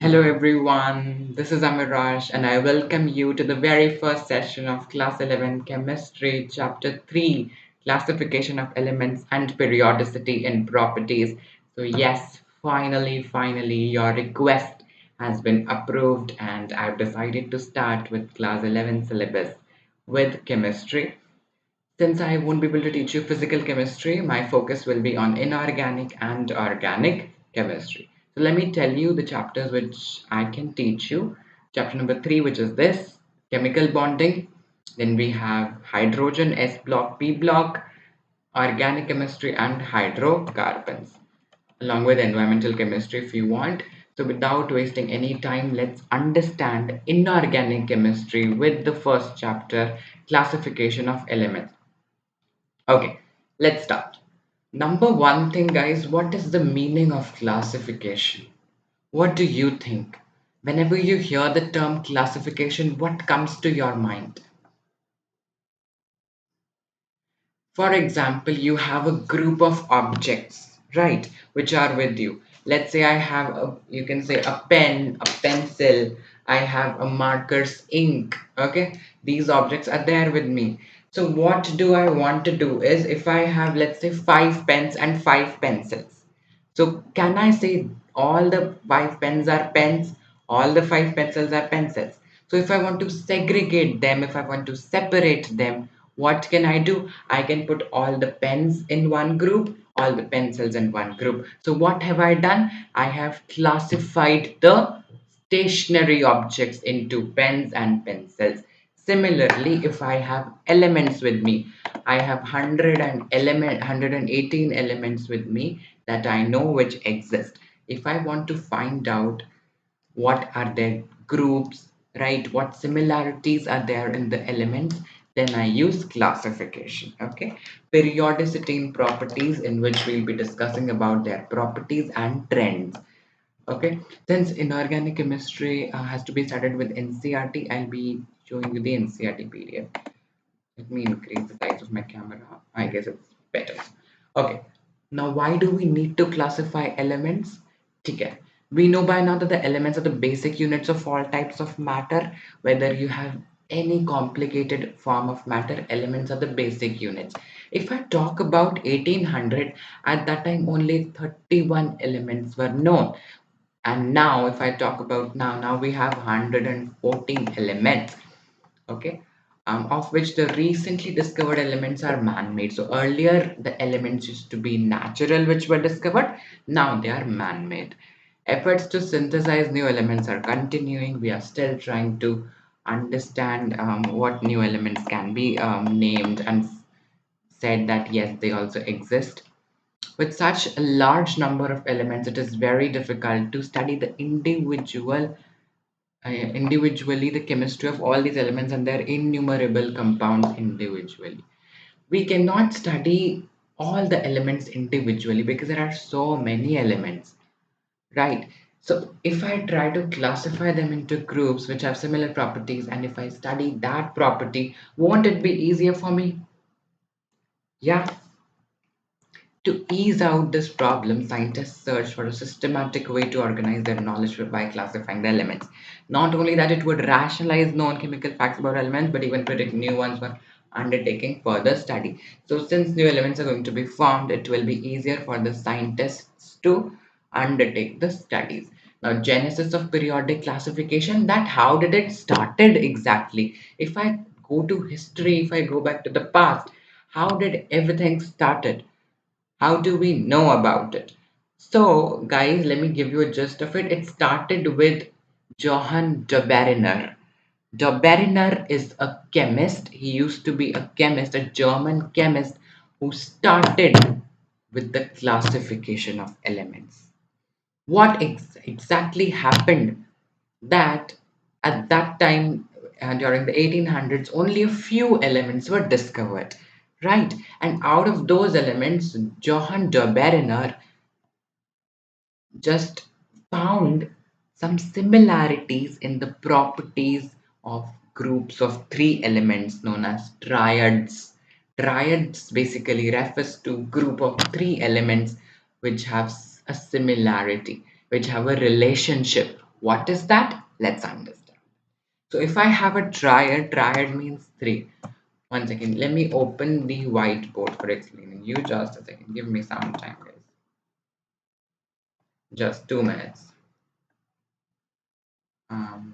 Hello everyone, this is Amiraj and I welcome you to the very first session of Class 11 Chemistry, Chapter 3, Classification of Elements and Periodicity in Properties. So yes, finally, your request has been approved and I've decided to start with Class 11 syllabus with chemistry. Since I won't be able to teach you physical chemistry, my focus will be on inorganic and organic chemistry. So let me tell you the chapters which I can teach you. Chapter number 3, which is this chemical bonding. Then we have hydrogen, S block, P block, organic chemistry, and hydrocarbons, along with environmental chemistry if you want. So without wasting any time, let's understand inorganic chemistry with the first chapter, classification of elements. Okay, let's start. Number one thing, guys, what is the meaning of classification? What do you think? Whenever you hear the term classification, what comes to your mind? For example, you have a group of objects, right, which are with you. Let's say I have you can say a pen, a pencil, I have a markers, ink, okay? These objects are there with me. So what do I want to do is if I have, let's say, five pens and five pencils. So can I say all the five pens are pens, all the five pencils are pencils? So if I want to segregate them, if I want to separate them, what can I do? I can put all the pens in one group, all the pencils in one group. So what have I done? I have classified the stationary objects into pens and pencils. Similarly, if I have elements with me, I have 118 elements with me that I know which exist. If I want to find out what are their groups, right? What similarities are there in the elements? Then I use classification. Okay, periodicity in properties, in which we'll be discussing about their properties and trends. Okay, since inorganic chemistry has to be started with NCRT, I'll be showing you the NCRT PDF. Let me increase the size of my camera. I guess it's better. Okay. Now, why do we need to classify elements? Okay. We know by now that the elements are the basic units of all types of matter. Whether you have any complicated form of matter, elements are the basic units. If I talk about 1800, at that time only 31 elements were known. And now, if I talk about now we have 114 elements. Okay, of which the recently discovered elements are man-made. So earlier the elements used to be natural which were discovered, now they are man-made. Efforts to synthesize new elements are continuing. We are still trying to understand what new elements can be named and said that yes, they also exist. With such a large number of elements, it is very difficult to study the individually the chemistry of all these elements and their innumerable compounds individually. We cannot study all the elements individually because there are so many elements, right? So if I try to classify them into groups which have similar properties and if I study that property, won't it be easier for me? Yeah. To ease out this problem, scientists search for a systematic way to organize their knowledge by classifying the elements. Not only that, it would rationalize known chemical facts about elements, but even predict new ones for undertaking further study. So, since new elements are going to be formed, it will be easier for the scientists to undertake the studies. Now, genesis of periodic classification, that how did it started exactly? If I go to history, if I go back to the past, how did everything started? How do we know about it? So, guys, let me give you a gist of it. It started with Johann de Beriner. De Beriner is a chemist. He used to be a chemist, a German chemist who started with the classification of elements. What exactly happened that at that time during the 1800s only a few elements were discovered, right? And out of those elements, Johann de Beriner just found some similarities in the properties of groups of three elements known as triads. Triads basically refers to group of three elements which have a similarity, which have a relationship What is that? Let's understand. So if I have a triad, triad means three. One second, let me open the whiteboard for explaining. You just a second, give me some time, guys. Just 2 minutes. Um,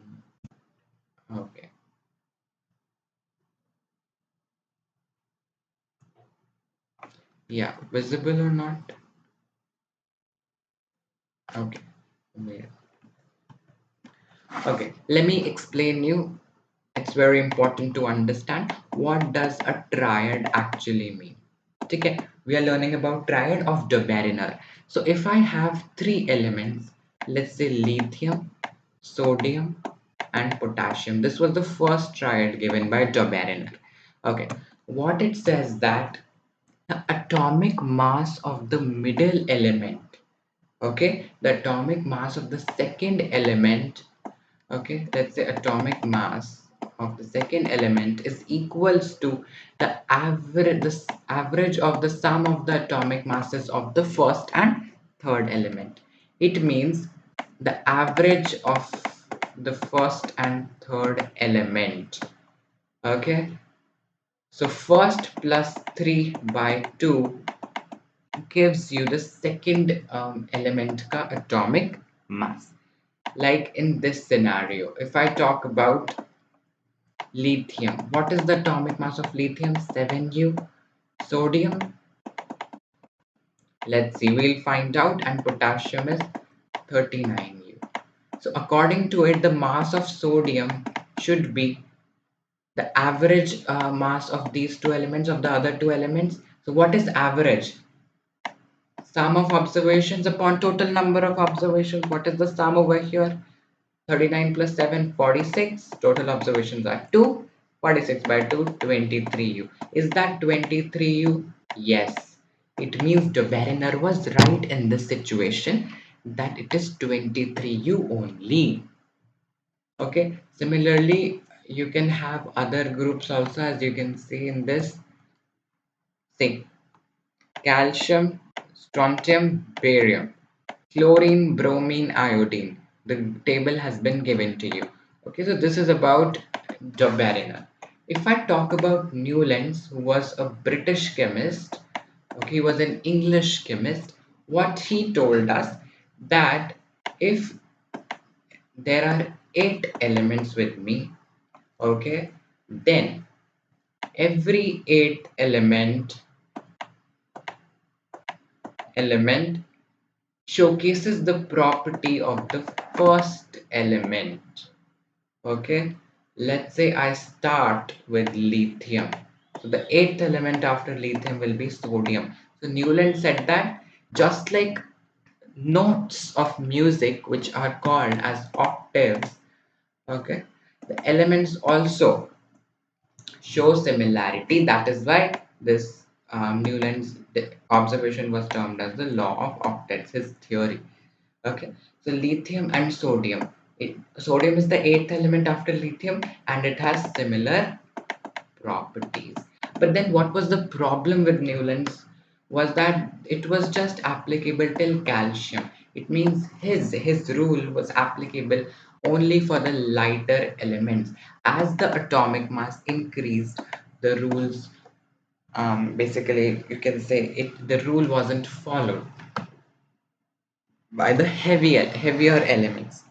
okay. Yeah, visible or not? Okay. Wait. Okay, let me explain you. It's very important to understand what does a triad actually mean. Okay, we are learning about triad of de Bariner. So if I have three elements, let's say lithium, sodium, and potassium. This was the first triad given by de Bariner. Okay, what it says that the atomic mass of the middle element, okay, the atomic mass of the second element, okay, let's say atomic mass of the second element is equals to the average of the sum of the atomic masses of the first and third element. It means the average of the first and third element. Okay, so first plus 3 by 2 gives you the second element ka atomic mass. Like in this scenario, if I talk about lithium, what is the atomic mass of lithium? 7u. Sodium, let's see, we'll find out. And potassium is 39u. So according to it, the mass of sodium should be the average mass of these two elements, of the other two elements. So what is average? Sum of observations upon total number of observations. What is the sum over here? 39 plus 7, 46. Total observations are 2. 46 by 2, 23u. Is that 23u? Yes. It means de Bariner was right in this situation, that it is 23u only. Okay. Similarly, you can have other groups also, as you can see in this. See, calcium, strontium, barium, chlorine, bromine, iodine. The table has been given to you. Okay, so this is about Barina. If I talk about Newlands, who was a British chemist, okay, he was an English chemist. What he told us, that if there are 8 elements with me, okay, then every 8 element showcases the property of the first element. Okay, let's say I start with lithium. So the eighth element after lithium will be sodium. So Newland said that just like notes of music, which are called as octaves, okay, the elements also show similarity. That is why this Newland's observation was termed as the law of octets, his theory. Okay, so lithium and sodium. Sodium is the eighth element after lithium, and it has similar properties. But then what was the problem with Newlands was that it was just applicable till calcium. It means his rule was applicable only for the lighter elements. As the atomic mass increased, the rules, basically you can say it, the rule wasn't followed by the heavier elements.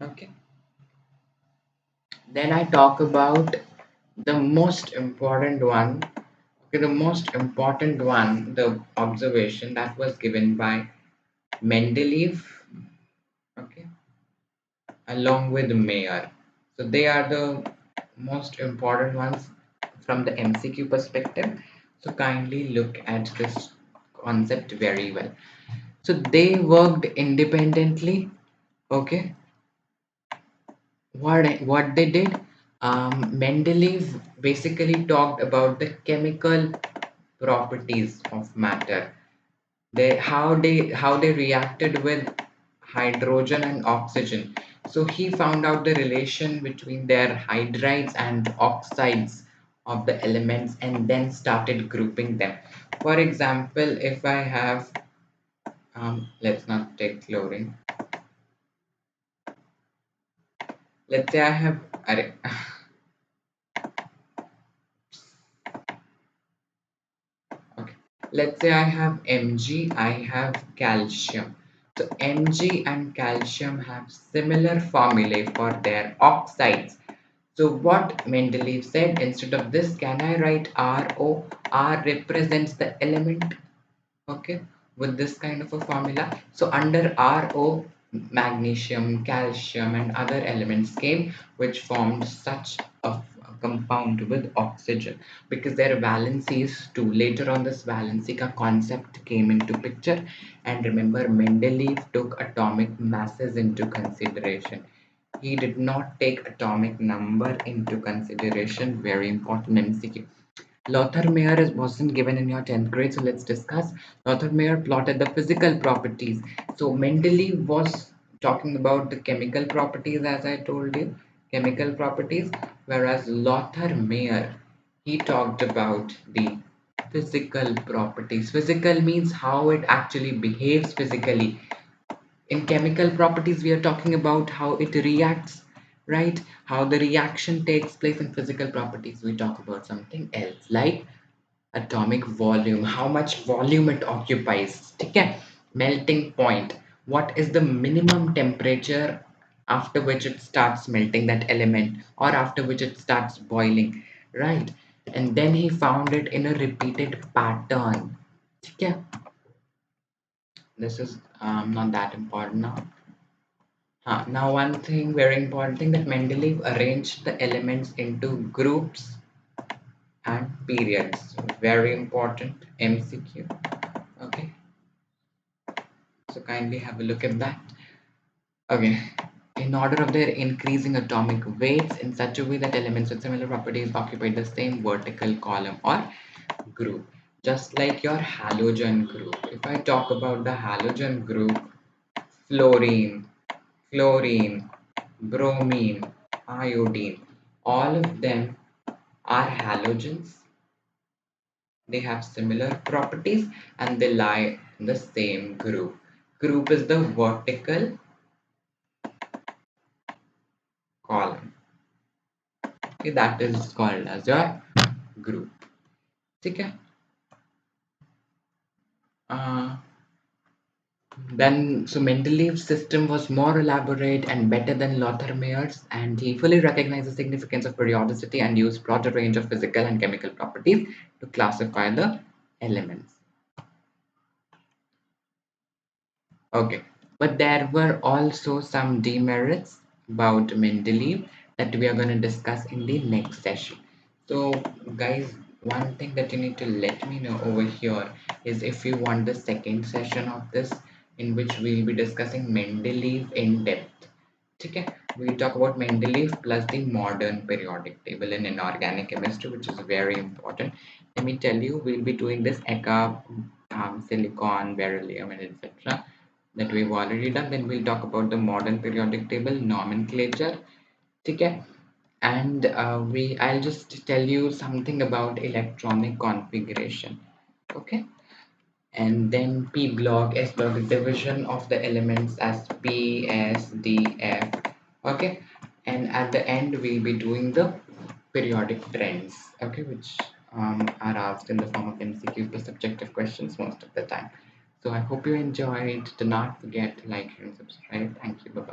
Okay. Then I talk about the most important one. Okay, the most important one, the observation that was given by Mendeleev, okay, along with Mayer. So they are the most important ones from the MCQ perspective. So kindly look at this concept very well. So they worked independently. Okay, what they did, Mendeleev basically talked about the chemical properties of matter. They how they reacted with hydrogen and oxygen. So he found out the relation between their hydrides and oxides of the elements, and then started grouping them. For example, if I have let's not take chlorine. Let's say I have array. Okay. Let's say I have Mg, I have calcium. So Mg and calcium have similar formulae for their oxides. So what Mendeleev said, instead of this, can I write RO? R represents the element, okay, with this kind of a formula. So under RO, magnesium, calcium, and other elements came, which formed such a compound with oxygen because their valencies too. Later on, this valency concept came into picture, and remember, Mendeleev took atomic masses into consideration. He did not take atomic number into consideration. Very important MCQ. Lothar Meyer wasn't given in your 10th grade, so let's discuss. Lothar Meyer plotted the physical properties. So Mendeleev was talking about the chemical properties, as I told you, chemical properties, whereas Lothar Meyer, he talked about the physical properties. Physical means how it actually behaves physically. In chemical properties, we are talking about how it reacts, right? How the reaction takes place. In physical properties, we talk about something else, like atomic volume, how much volume it occupies. Okay, melting point, what is the minimum temperature after which it starts melting, that element, or after which it starts boiling, right? And then he found it in a repeated pattern. Okay, this is not that important now. Now one thing, very important thing, that Mendeleev arranged the elements into groups and periods. Very important MCQ. Okay, so kindly have a look at that. Okay, in order of their increasing atomic weights in such a way that elements with similar properties occupy the same vertical column or group, just like your halogen group. If I talk about the halogen group, fluorine, chlorine, bromine, iodine, all of them are halogens. They have similar properties and they lie in the same group. Group is the vertical column. Okay, that is called as your group. Okay. Uh, then, so Mendeleev's system was more elaborate and better than Lothar Meyer's, and he fully recognized the significance of periodicity and used broader range of physical and chemical properties to classify the elements. Okay, but there were also some demerits about Mendeleev that we are going to discuss in the next session. So, guys, one thing that you need to let me know over here is if you want the second session of this, in which we'll be discussing Mendeleev in depth. Okay, we'll talk about Mendeleev plus the modern periodic table in inorganic chemistry, which is very important. Let me tell you, we'll be doing this ECA, silicon, beryllium, and etc. that we've already done. Then we'll talk about the modern periodic table nomenclature. Okay, and I'll just tell you something about electronic configuration. Okay, and then P block, S block, division of the elements as P, S, D, F. Okay, and at the end we'll be doing the periodic trends. Okay, which are asked in the form of MCQs plus subjective questions most of the time. So I hope you enjoyed. Do not forget to like, share, and subscribe. Thank you. Bye bye.